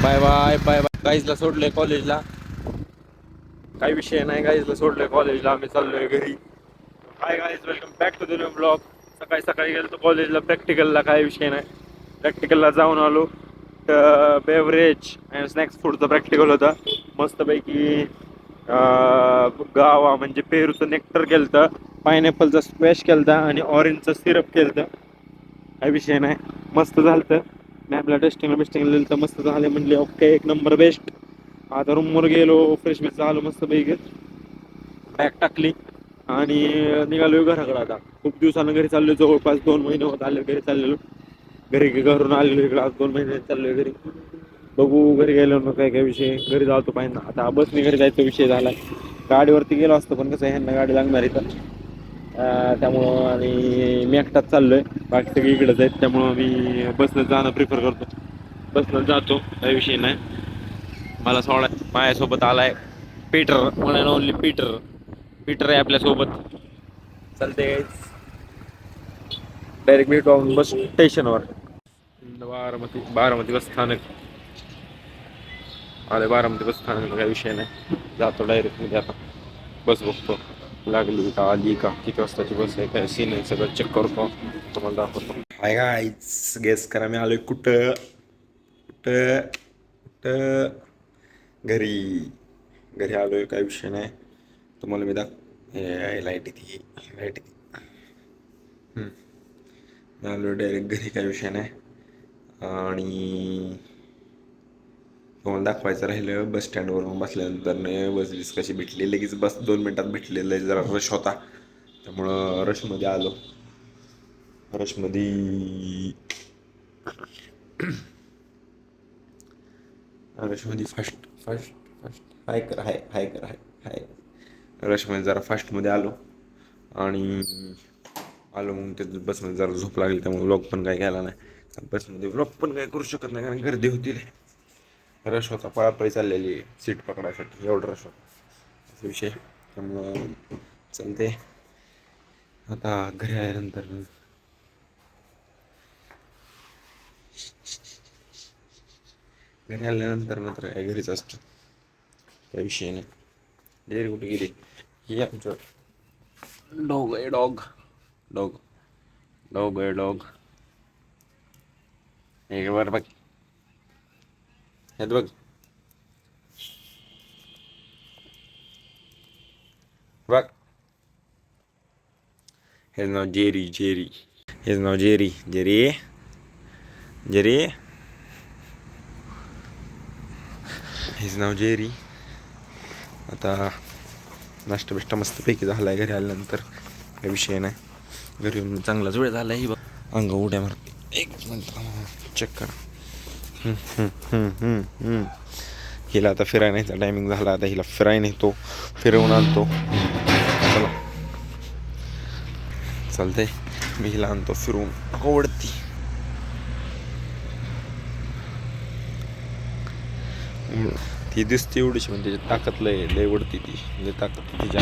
Bye bye bye bye. गाईजला सोडलंय कॉलेजला. काही विषय नाही, गाईजला सोडलंय कॉलेजला. आम्ही चाललोय घरी. Hi guys, welcome back to the new blog. सकाळी सकाळी गेलो कॉलेजला प्रॅक्टिकलला. काही विषय नाही, प्रॅक्टिकलला जाऊन आलो. बेवरेज अँड स्नॅक्स फूडचं प्रॅक्टिकल होतं. मस्तपैकी गावा म्हणजे पेरूचं नेक्टर केलतं, पायनॅपलचा स्क्वॅश केलता आणि ऑरेंजचं सिरप केलतं. काही विषय नाही, मस्त झालतं. मॅमला टेस्टिंग लिहिलं तर मस्त झाले म्हणले. ओके, एक नंबर बेस्ट. आता रूमवर गेलो, फ्रेश बेस झालो मस्तपैकी. बॅग टाकली आणि निघालो घराकडे. आता खूप दिवसानं घरी चाललो, जवळपास 2 महिने होत आले घरी चाललेलो. घरून आलेलो इकडे, आज 2 महिने चाललोय घरी. बघू घरी गेलो ना काय विषय. घरी जातो पाहिजे ना, आता बसने घरी जायचा विषय झाला. गाडीवरती गेलो असतो पण कसं ह्यांना गाडी लागणार इथं, त्यामुळं. आणि मी एकटाच चाललोय, बाकी सगळी इकडेच आहेत. त्यामुळं मी बसनं जाणं प्रिफर करतो. बसनं जातो, काही विषय नाही. मला सोडा माझ्यासोबत आलाय Peter, one and only Peter. Peter आहे आपल्यासोबत. चालते डायरेक्ट भेटू आपण बस स्टेशनवर. बारामती बस स्थानक आले. बारामती बस स्थानक, काही विषय नाही. जातो डायरेक्ट मध्ये. आता बस बघतो लागली का, आली का, किती वाजताची बस आहे, काय सीन आहे, सगळं चेक करतो, तुम्हाला दाखवतो. हाय गाईज, गेस करा मी आलोय कुठं. कुठं कुठं घरी आलोय. काय विषय नाही, तुम्हाला मी लाईट येते, लाईट येते. आलो डायरेक्ट घरी, काय विषय नाही. आणि तुम्हाला दाखवायचं राहिलं, बस स्टँडवरून बसल्यानंतर बस बीस कशी भेटली. लगेच बस 2 मिनिटात भेटली. जरा रश होता, त्यामुळं रशमध्ये आलो. रशमध्ये फास्ट हाय कर, हाय. रशमध्ये जरा फास्टमध्ये आलो आणि मग ते बसमध्ये जरा झोप लागली, त्यामुळे व्लॉग पण काय केला नाही. बसमध्ये व्लॉग पण काय करू शकत नाही, कारण गर्दी होती. रश होता, पळापळी चाललेली सीट पकडायसाठी, एवढा रश होता. असा विषय. त्यामुळं चालते. आता घरी आल्यानंतर मात्र काय घरीच असतो, काही विषय नाही. डेअरी कुठे गेली? ही आमचं डॉग आहे. डॉग एक बार बघ, हे बघ. बघ, हेच नाव जेरी. हेच नाव जेरी. हेच नाव जेरी. आता नाश्ता बिष्टा मस्तपैकी झाला आहे. घरी आल्यानंतर काही विषय नाही. घरी येऊन चांगलाच वेळ झाला आहे. अंग उड्या मार. एक मिनिट चेक करा. हिला आता फिरायला न्यायचा टायमिंग झाला. आता हिला फिरायला नेतो, फिरवून आणतो. चला चालतंय, मी हिला आणतो फिरवून. आवडती ती दिसते एवढीशी, म्हणजे त्याची ताकद लय आवडती ती. लय ताकद तिच्या,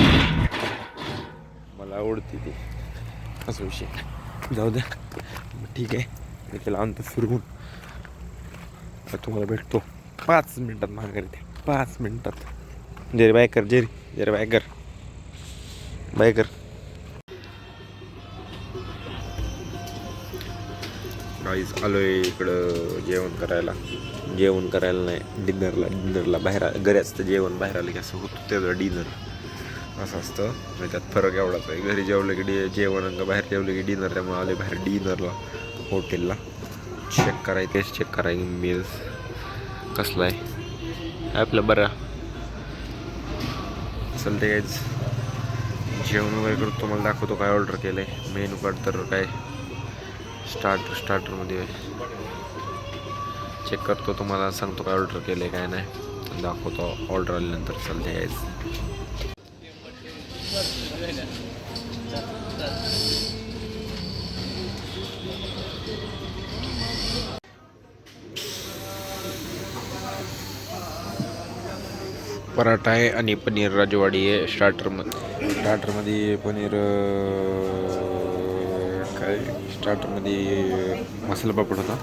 मला आवडती ती. असा विषय. जाऊ द्या, ठीक आहे. मी तिला आणतो फिरवून. तुम्हाला भेटतो 5 मिनिटात माघारी. 5 मिनिटात. जेरी बाय कर. गाईज आलोय इकडं जेवण करायला नाही, डिनरला बाहेर. घरी असतं जेवण, बाहेर आलं की असं होतं त्याचं डिनर. असं असतं, म्हणजे त्यात फरक एवढाच आहे. घरी जेवलं की जेवण आणि बाहेर जेवलं की डिनर. त्यामुळे आले बाहेर डिनरला, हॉटेलला. टेस्ट चेक करायची मील्स कसला आहे आपलं. बरं चालते काहीच. जेवण वगैरे करतो, तुम्हाला दाखवतो काय ऑर्डर केलं आहे. मेनू कार्ड तर काय स्टार्टरमध्ये चेक करतो, तुम्हाला सांगतो काय ऑर्डर केलं आहे काय नाही, दाखवतो ऑर्डर आल्यानंतर. चालते काहीच. पराठा आहे आणि पनीर राजवाडी आहे. स्टार्टरमध्ये पनीर काय, स्टार्टरमध्ये मसाला पापड होता.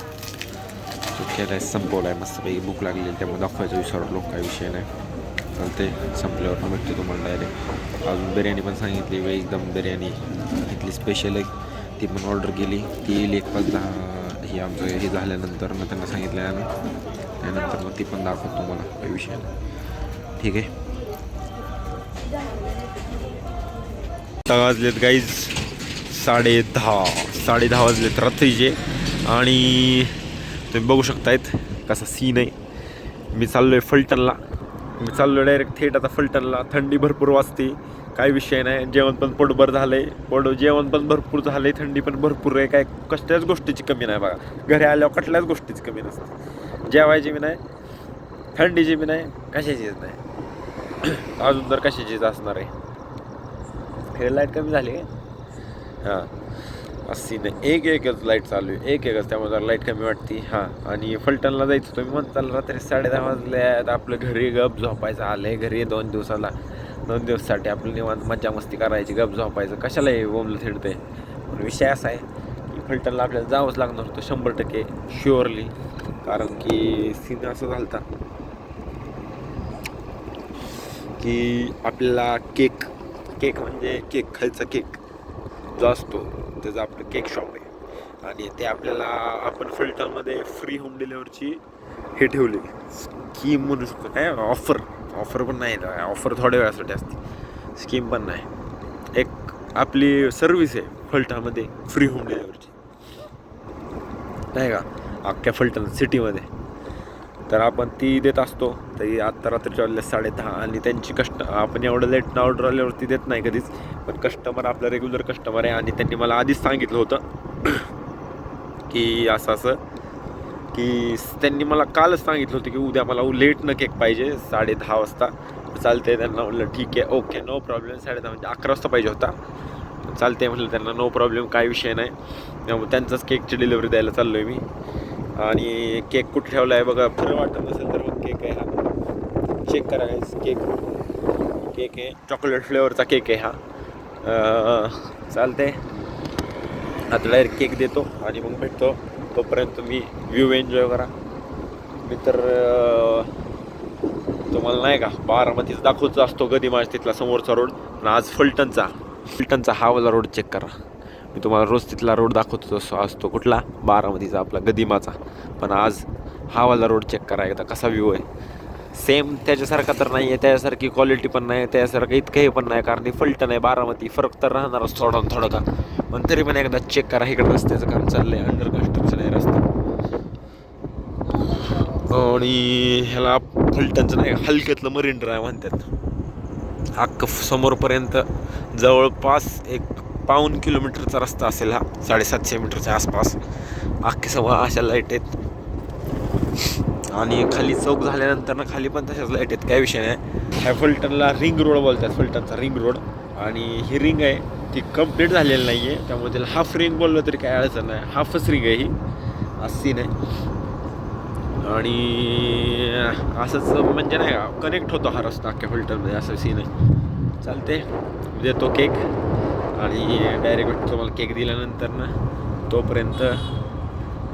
तो केलाय, संपवलाय मस्तपैकी. भूक लागलेली त्यामुळे दाखवायचं विसरलो, काही विषय नाही. चालते, संपल्यावर पण भेटतो तुम्हाला डायरेक्ट. अजून बिर्याणी पण सांगितली, एकदम बिर्याणी इथली स्पेशल एक, ती पण ऑर्डर केली. ती येईल 1-5-10 ही आमचं हे झाल्यानंतर मग त्यांना सांगितलं आहे ना, त्यानंतर मग ती पण दाखवतो तुम्हाला, काही विषय नाही. ठीक आहे. आता वाजलेत गाईज 10:30 वाजलेत रात्रीचे. आणि तुम्ही बघू शकतायत कसा सीन आहे. मी चाललो आहे फलटणला. मी चाललो डायरेक्ट थेट आता फलटणला. थंडी भरपूर वाजते, काही विषय नाही. जेवण पण पोटभर झालं आहे, जेवण पण भरपूर झालं आहे, थंडी पण भरपूर आहे. काय कसल्याच गोष्टीची कमी नाही बघा. घरी आल्यावर कुठल्याच गोष्टीची कमी नसते. जेवायची बी नाही, थंडीची बी नाही, कशाचीच नाही. अजून तर कशाचीच असणार आहे. हे लाईट कमी झाली आहे. हां, अस्सी नाही, एकच लाईट चालू आहे, एकच. त्यामुळे जरा लाईट कमी वाटते. हां, आणि फलटणला जायचं तुम्ही म्हणताल रात्री 10:30 वाजल्यात. आपलं घरी गप झोपायचं आलं आहे. घरी 2 दिवसासाठी आपलं निवांत मज्जा मस्ती करायची, गप झोपायचं. कशाला हे बोंबलं थिडतंय. पण विषय असा आहे की फलटणला आपल्याला जावंच लागणार होतं 100% शुअरली. कारण की सीन असं झालं होता की आपल्याला केक म्हणजे केक खायचा, केक जो असतो त्याचं आपलं केक शॉप आहे. आणि ते आपल्याला आपण फलटणमध्ये फ्री होम डिलेवरीची हे ठेवली स्कीम म्हणू शकतो. काय ऑफर पण नाही, ऑफर थोड्या वेळासाठी असते, स्कीम पण नाही. एक आपली सर्विस आहे फलटणमध्ये फ्री होम डिलेवरीची, नाही का, अख्ख्या फलटण सिटीमध्ये. तर आपण ती देत असतो. तरी आत्ता रात्रीच्या वाजले 10:30. आणि त्यांची आपण एवढं लेट ऑर्डर आल्यावरती देत नाही कधीच. पण कस्टमर आपला रेग्युलर कस्टमर आहे. आणि त्यांनी मला आधीच सांगितलं होतं की असं की त्यांनी मला कालच सांगितलं होतं की उद्या मला लेट न केक पाहिजे 10:30 वाजता. चालते, त्यांना म्हटलं ठीक आहे, ओके, नो प्रॉब्लेम. 10:30 म्हणजे 11 वाजता पाहिजे होता. चालते म्हटलं त्यांना, नो प्रॉब्लेम, काही विषय नाही. त्यामुळे त्यांचाच केकची डिलिव्हरी द्यायला चाललो आहे मी. आणि केक कुठे ठेवला आहे बघा, खरं वाटत नसेल तर मग केक आहे हा, चेक करा. केक आहे, चॉकलेट फ्लेवरचा केक आहे हा. चालते, आता डायरेक्ट केक देतो आणि मग भेटतो. तोपर्यंत तुम्ही व्ह्यू एन्जॉय करा. मी तर तुम्हाला नाही का बारामतीच दाखवत असतो, गदिमाज तिथला समोरचा रोड. पण आज फलटणचा हा वाला रोड चेक करा. मी तुम्हाला रोज तिथला रोड दाखवतो असतो, कुठला, बारामतीचा आपला गदिमाचा. पण आज हा वाला रोड चेक करा एकदा, कसा व्ह्यू आहे. सेम त्याच्यासारखा तर नाही आहे, त्याच्यासारखी क्वालिटी पण नाही, त्याच्यासारखं इतकंही पण नाही. कारण फलटण आहे, बारामती, फरक तर राहणारच थोडा का. पण तरी पण एकदा चेक करा. इकडे रस्त्याचं काम चाललं आहे, अंडर कन्स्ट्रक्शन आहे रस्ता. आणि ह्याला फलटणचं नाही, हलक्यातलं मरीन ड्राईव्ह म्हणतात. अख्खं समोरपर्यंत जवळपास 1.25 किलोमीटरचा रस्ता असेल हा, 750 मीटरच्या आसपास. अख्खे समोर अशा लाईट आहेत. आणि खाली चौक झाल्यानंतर ना खाली पण तशाच लाईट आहेत, काही विषय नाही. ह्या फलटणला रिंग रोड बोलतात, फलटणचा रिंग रोड. आणि ही रिंग आहे ती कंप्लीट झालेली नाही आहे, त्यामुळे त्याला हाफ रिंग बोललं तरी काय अडचण नाही. हाफच रिंग आहे ही, अशी नाही. आणि असंच म्हणजे नाही का कनेक्ट होतो हा रस्ता अख्ख्या फलटणमध्ये, असं सीन आहे. चालते, देतो केक आणि डायरेक्ट भेटतो मला केक दिल्यानंतर ना. तोपर्यंत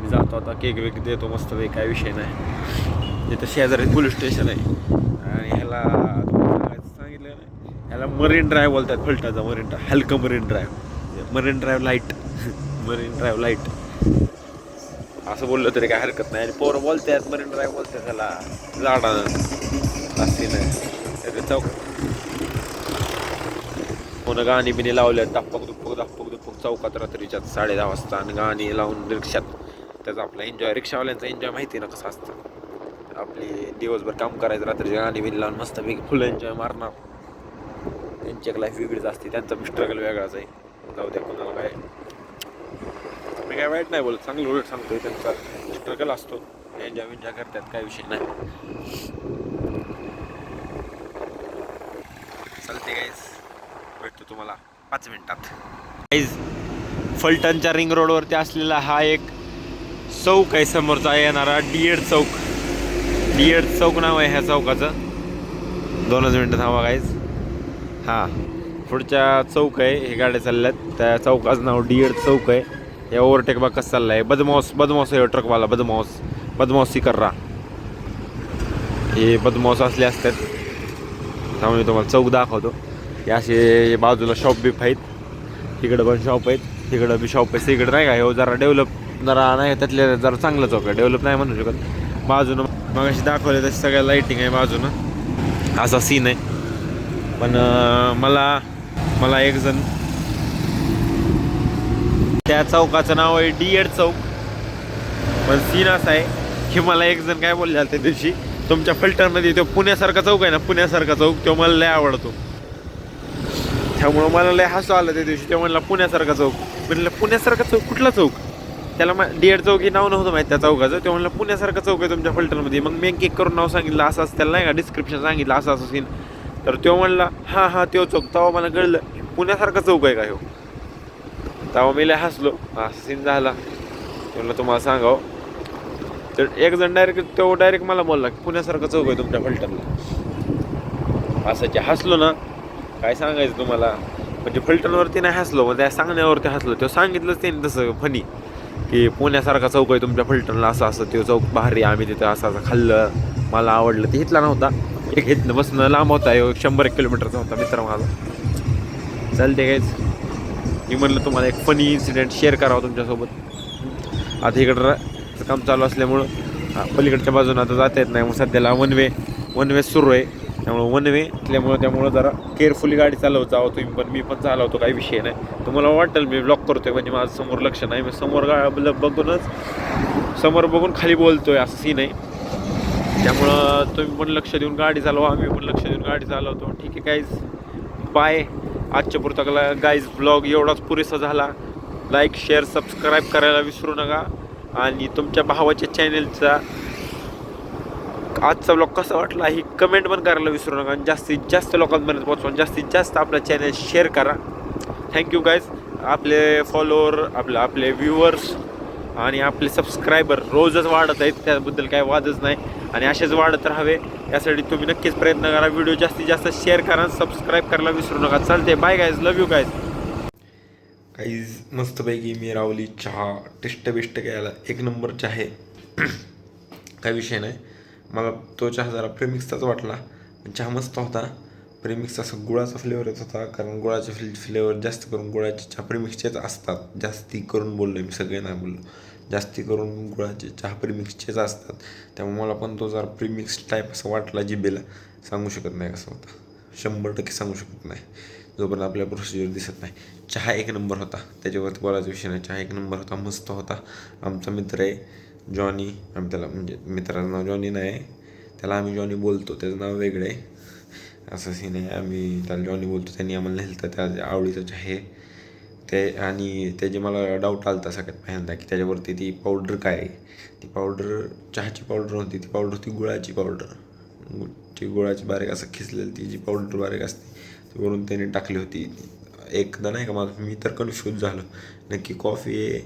मी जातो आता, केक वेक देतो मस्त वेग, काय विषय नाही. इथं शेजारी पोलीस स्टेशन आहे. आणि ह्याला सांगितलं नाही, ह्याला मरीन ड्राईव्ह बोलतात, फलटणचा मरीन ड्राईव्ह, हलकं marine drive light marine drive light असं बोललं तरी काय हरकत नाही. आणि पोरं बोलतात मरीन ड्राईव्ह बोलतात त्याला झाडानं, असे नाही. चौक पुन्हा गाणी बिणी लावल्यात, धप्पक दुप्पक चौकात रात्रीच्या 10:30 वाजता. आणि गाणी लावून रिक्षात, त्याचा आपला एन्जॉय, रिक्षावाल्यांचा एन्जॉय माहिती आहे ना कसं असतं. आपली दिवसभर काम करायचं, रात्रीच्या गाणी बिणी लावून मस्तपैकी फुल एन्जॉय मारणार. त्यांची एक लाईफ वेगळीच असते, त्यांचा स्ट्रगल वेगळाच आहे. जाऊ द्या, कोणाला काय, मी काय वाईट नाही बोलत, चांगलं उलट सांगतोय. त्यांचा स्ट्रगल असतो, एन्जॉय करतात, काय विषय नाही. चालते गाईज, भेटतो तुम्हाला 5 मिनिटात. गाईज, फलटणच्या रिंग रोडवरती असलेला हा एक चौक आहे, समोरचा येणारा डीएड चौक नाव आहे ह्या चौकाचं. 2 मिनिटं थांबा गाईज. हां, पुढच्या चौक आहे, हे गाड्या चालल्यात, त्या चौकाचं नाव डीएड चौक आहे. हे ओव्हरटेक बघ कसं चाललं आहे, बदमास आहे ट्रकवाला, बदमास बदमाशी करा. हे बदमाश असले असतात. त्यामुळे तुम्हाला चौक दाखवतो. हे असे बाजूला शॉप बीप आहेत. तिकडं पण शॉप आहेत. तिकडं बी शॉप आहे. तिकडं नाही का हे जरा डेव्हलप जरा नाही त्यातले जरा चांगलं चौक आहे. डेव्हलप नाही म्हणू शकत. बाजूनं मग अशी दाखवले तशी सगळ्या लाईटिंग आहे बाजूनं. असा सीन आहे. पण मला एक जण त्या चौकाचं नाव आहे D.ED चौक. पण सीन असा आहे की मला एक जण काय बोलले त्या दिवशी, तुमच्या फलटणमध्ये तो पुण्यासारखा चौक आहे ना, पुण्यासारखा चौक तो मला लय आवडतो. त्यामुळं मला लय हसू आलं त्या दिवशी. ते म्हणला पुण्यासारखा चौक. म्हणलं पुण्यासारखा चौक कुठला चौक? त्याला D.ED चौक हे नाव नव्हतं माहिती त्या चौकाचं. ते म्हणलं पुण्यासारखा चौक आहे तुमच्या फलटणमध्ये. मग मी एक करून नाव सांगितलं असं असं, त्याला नाही का डिस्क्रिप्शन सांगितलं असं असं सीन. तर तो म्हणला हां तो चौक. तेव्हा मला कळलं पुण्यासारखा चौक आहे का ह्यो. तेव्हा मी लय हसलो. असं सीन झाला. म्हणलं तुम्हाला सांगावं. तर एक जण डायरेक्ट मला बोलला की पुण्यासारखा चौक आहे तुमच्या फलटणला. असं जे हसलो ना, काय सांगायचं तुम्हाला. म्हणजे फलटणवरती नाही हसलो, मग त्या सांगण्यावरती हसलो. तो सांगितलंच त्यांनी तसं फनी की पुण्यासारखा चौक आहे तुमच्या फलटणला. असं असं तो चौक भारी, आम्ही तिथं असं असं खाल्लं, मला आवडलं. ते इथला नव्हता, एक इथनं बसणं लांब होता. 100-1 किलोमीटरचा होता मित्र माझा. चालते काहीच. मी म्हणलं तुम्हाला एक फनी इन्सिडेंट शेअर करावं तुमच्यासोबत. आता इकडं काम चालू असल्यामुळं पलीकडच्या बाजूनं आता जाता येत नाही. मग सध्याला वन वे सुरू आहे. त्यामुळं वन वे त्यामुळं जरा केअरफुली गाडी चालवत जावं तुम्ही पण. मी पण चालवतो, काही विषय नाही. तुम्हाला वाटेल मी ब्लॉक करतोय म्हणजे माझं समोर लक्ष नाही. मी समोर बघून खाली बोलतोय असं सीन आहे. त्यामुळं तुम्ही पण लक्ष देऊन गाडी चालवा, आम्ही पण लक्ष देऊन गाडी चालवतो. ठीक आहे गाईज, बाय. आजच्या पुरताला गाईज ब्लॉग एवढाच पुरेसा झाला. लाईक शेअर सबस्क्राईब करायला विसरू नका. आणि तुमच्या भावाच्या चॅनेलचा आजचा ब्लॉग कसा वाटला ही कमेंट पण करायला विसरू नका. आणि जास्तीत जास्त लोकांपर्यंत पोहोचवा. जास्तीत जास्त आपला चॅनल शेअर करा. Thank you guys. आपले फॉलोअर, आपले व्ह्युअर्स आणि आपले सबस्क्रायबर रोजच वाढत आहेत. त्याबद्दल काही वादच नाही. आणि असेच वाढत राहावे यासाठी तुम्ही नक्कीच प्रयत्न करा. व्हिडिओ जास्तीत जास्त शेअर करा. सबस्क्राईब करायला विसरू नका. चालते. Bye guys. Love you guys. काहीच मस्तपैकी मी रावली चहा टेस्ट घ्यायला एक नंबर चहा आहे. काही विषय नाही. मला तो चहा जरा प्रेमिक्सचाच वाटला. चहा मस्त होता. प्रेमिक्स असं गुळाचा फ्लेवर येत होता. कारण गुळाचे फ्लेवर जास्त करून गुळाचे चहा प्रेमिक्सचेच असतात. जास्ती करून बोललो मी, सगळे नाही बोललो. जास्ती करून गुळाचे चहा प्रेमिक्सचेच असतात. त्यामुळे मला पण तो जरा प्रेमिक्स टाईप असं वाटला जिभेला. सांगू शकत नाही कसं होता. 100% सांगू शकत नाही जोपर्यंत आपल्या प्रोसिजर दिसत नाही. चहा एक नंबर होता. त्याच्यावरती बोलायचा विषय नाही. चहा एक नंबर होता. मस्त होता. आमचा मित्र आहे जॉनी. आम्ही त्याला म्हणजे मित्राचं नाव जॉनी नाही, त्याला आम्ही जॉनी बोलतो. त्याचं नाव वेगळं आहे. असं सीन आहे. आम्ही त्याला जॉनी बोलतो. त्यांनी आम्हाला लिहिलं तर त्या आवडीचं चहा आहे ते. आणि त्याचे मला डाऊट आला होता सगळ्यात पहिल्यांदा की त्याच्यावरती ती पावडर काय आहे. ती पावडर चहाची पावडर होती. ती पावडर होती गुळाची पावडर. ती गुळाची बारीक असं खिसलेली ती जी पावडर बारीक असते ती वरून त्याने टाकली होती. एकदा नाही का मी तर कन्फ्यूज झालो, नक्की कॉफी आहे,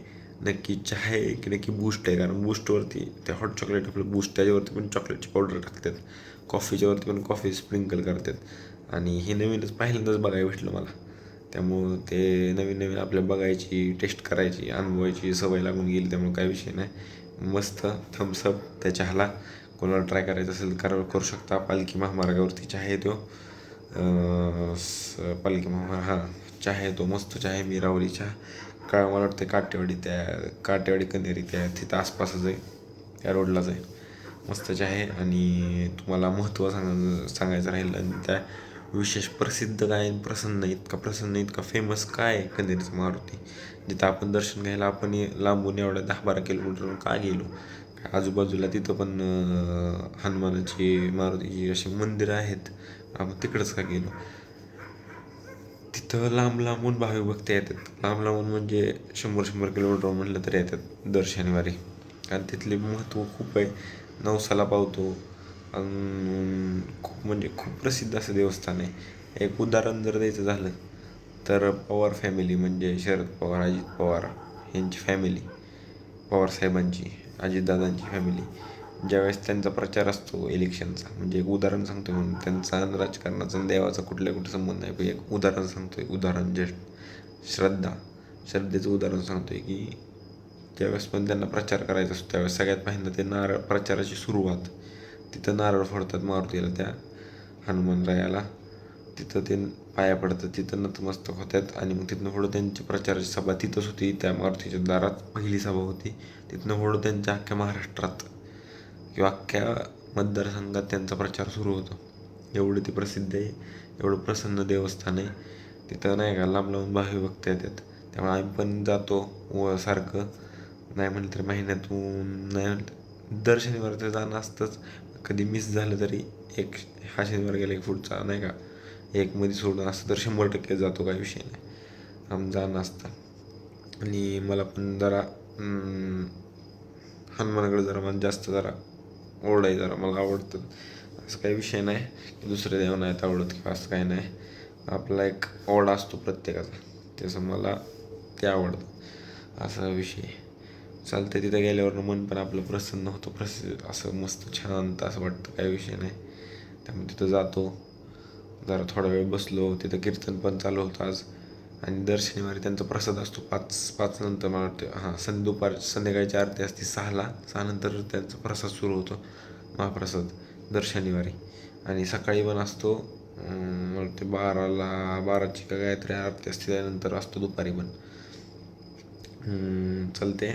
नक्की चहा आहे की नक्की बूस्ट आहे. कारण बूस्टवरती ते हॉट चॉकलेट आपलं बूस्ट त्याच्यावरती पण चॉकलेटची पावडर टाकतात. कॉफीच्यावरती पण कॉफी स्प्रिंकल करतात. आणि हे नवीनच पहिल्यांदाच बघायला भेटलं मला. त्यामुळं ते नवीन आपल्या बघायची, टेस्ट करायची, अनुभवायची सवय लागून गेली. त्यामुळे काही विषय नाही. मस्त थम्सअप त्या चहाला. कोणाला ट्राय करायचं असेल करू शकता. पालखी महामार्गावरती चहा आहे तो. पालखी हां चहा आहे तो. मस्त चहा आहे. मी रावली चहा मला वाटतं काटेवाडी कनेरी त्या तिथं आसपासच आहे. त्या रोडलाच आहे. मस्त चहा आहे. आणि तुम्हाला महत्त्व सांगायचं राहिलं आणि त्या विशेष प्रसिद्ध काय, इतका फेमस काय कनेरीचं मारुती, जिथं आपण दर्शन घ्यायला आपण लांबून एवढ्या 10-12 किलोमीटरवरून का गेलो. आजूबाजूला तिथं पण हनुमानाची, मारुतीची अशी मंदिरं आहेत. आपण तिकडंच का गेलो. तिथं लांबून भाविक भक्त येतात. लांबून म्हणजे 100 किलोमीटर म्हटलं तरी येतात दर शनिवारी. कारण तिथले महत्त्व खूप आहे. नवसाला पावतो. खूप प्रसिद्ध असं देवस्थान आहे. एक उदाहरण जर द्यायचं झालं तर पवार फॅमिली म्हणजे शरद पवार, अजित पवार यांची फॅमिली, पवार साहेबांची, अजितदादांची फॅमिली, ज्यावेळेस त्यांचा प्रचार असतो इलेक्शनचा, म्हणजे एक उदाहरण सांगतो म्हणून, त्यांचा राजकारणाचा आणि देवाचा कुठे संबंध आहे. एक उदाहरण सांगतो आहे. जस्ट श्रद्धेचं उदाहरण सांगतो आहे की ज्यावेळेस पण त्यांना प्रचार करायचा असतो त्यावेळेस सगळ्यात पहिल्यांदा ते नारळ प्रचाराची सुरुवात तिथं नारळ फोडतात मारुतीला त्या हनुमानरायाला. तिथं ते पाया पडतात, तिथं नतमस्तक होतात आणि मग तिथनं पुढं त्यांची प्रचाराची सभा तिथंच होती त्या मारुतीच्या दारात पहिली सभा होती. तिथनं पुढं त्यांच्या अख्ख्या महाराष्ट्रात किंवा अख्ख्या मतदारसंघात त्यांचा प्रचार सुरू होतो. एवढं ते प्रसिद्ध आहे, एवढं प्रसन्न देवस्थान आहे. तिथं नाही का लांब लांब भावी भक्त येतात. त्यामुळे आम्ही पण जातो व सारखं नाही म्हटलं तर महिन्यातून नाही म्हटलं दर शनिवार तर जाणं असतंच. कधी मिस झालं तरी एक हा शनिवार गेला एक पुढचा नाही का एक मध्ये सोडून असतं तर 100% जातो, काही विषय नाही. आम जाणं असतं. आणि मला पण जरा हनुमानाकडे जरा मला जास्त जरा ओढ आहे, जरा मला आवडतं. असं काही विषय नाही की दुसरे देव नाहीत आवडत किंवा असं काही नाही. आपला एक ओढा असतो प्रत्येकाचा, तसं मला ते आवडतं असा विषय. चालतं तिथं गेल्यावर मन पण आपलं प्रसन्न होतं, असं मस्त शांत असं वाटतं, काही विषय नाही. त्यामुळे तिथं जातो, जरा थोडा वेळ बसलो. तिथं कीर्तन पण चालू होतं आज. आणि दर शनिवारी त्यांचा प्रसाद असतो 5 नंतर मला वाटतं संध्याकाळची आरती असते 6 नंतर त्यांचा प्रसाद सुरू होतो, महाप्रसाद दर शनिवारी. आणि सकाळी पण असतो मला वाटते 12ची का काहीतरी आरती असते, त्यानंतर असतो दुपारी पण. चालते.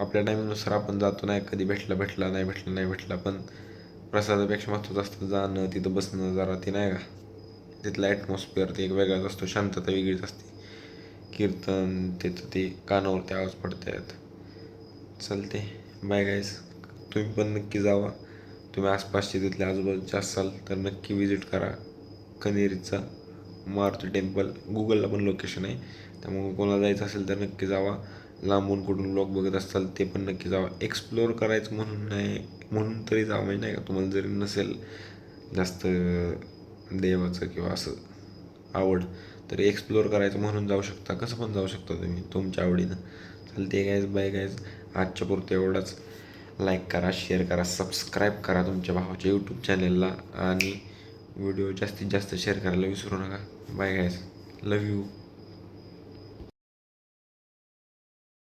आपल्या टायमिंगनुसार आपण जातो, नाही कधी भेटला नाही भेटला पण प्रसादापेक्षा महत्त्वाचं असतं जाणं, तिथं बसणं जरा ते नाही का तिथला ॲटमॉस्फिअर ते एक वेगळाच असतो, शांतता वेगळीच असते. कीर्तन तिथं ते कानावरती आवाज पडतात. चालते. Bye guys. तुम्ही पण नक्की जावा. तुम्ही आसपासचे तिथल्या आजूबाजूचे असाल तर नक्की विजिट करा कनेरीचा मारुती टेम्पल. गुगलला पण लोकेशन आहे, त्यामुळे कोणाला जायचं असेल तर नक्की जावा. लांबून कुठून ब्लॉग बघत असाल ते पण नक्की जावा. एक्सप्लोअर करायचं म्हणून नाही म्हणून तरी जावं म्हणजे नाही का, तुम्हाला जरी नसेल जास्त देवाचं किंवा असं आवड तर एक्सप्लोअर करायचं म्हणून जाऊ शकता, कसं पण जाऊ शकता तुम्ही तुमच्या आवडीनं. चालते गायज. Bye guys. आजच्या पुरतं एवढंच. लाईक करा, शेअर करा, सबस्क्राईब करा तुमच्या भावाच्या यूट्यूब चॅनलला आणि व्हिडिओ जास्तीत जास्त शेअर करायला विसरू नका. Bye guys. Love you.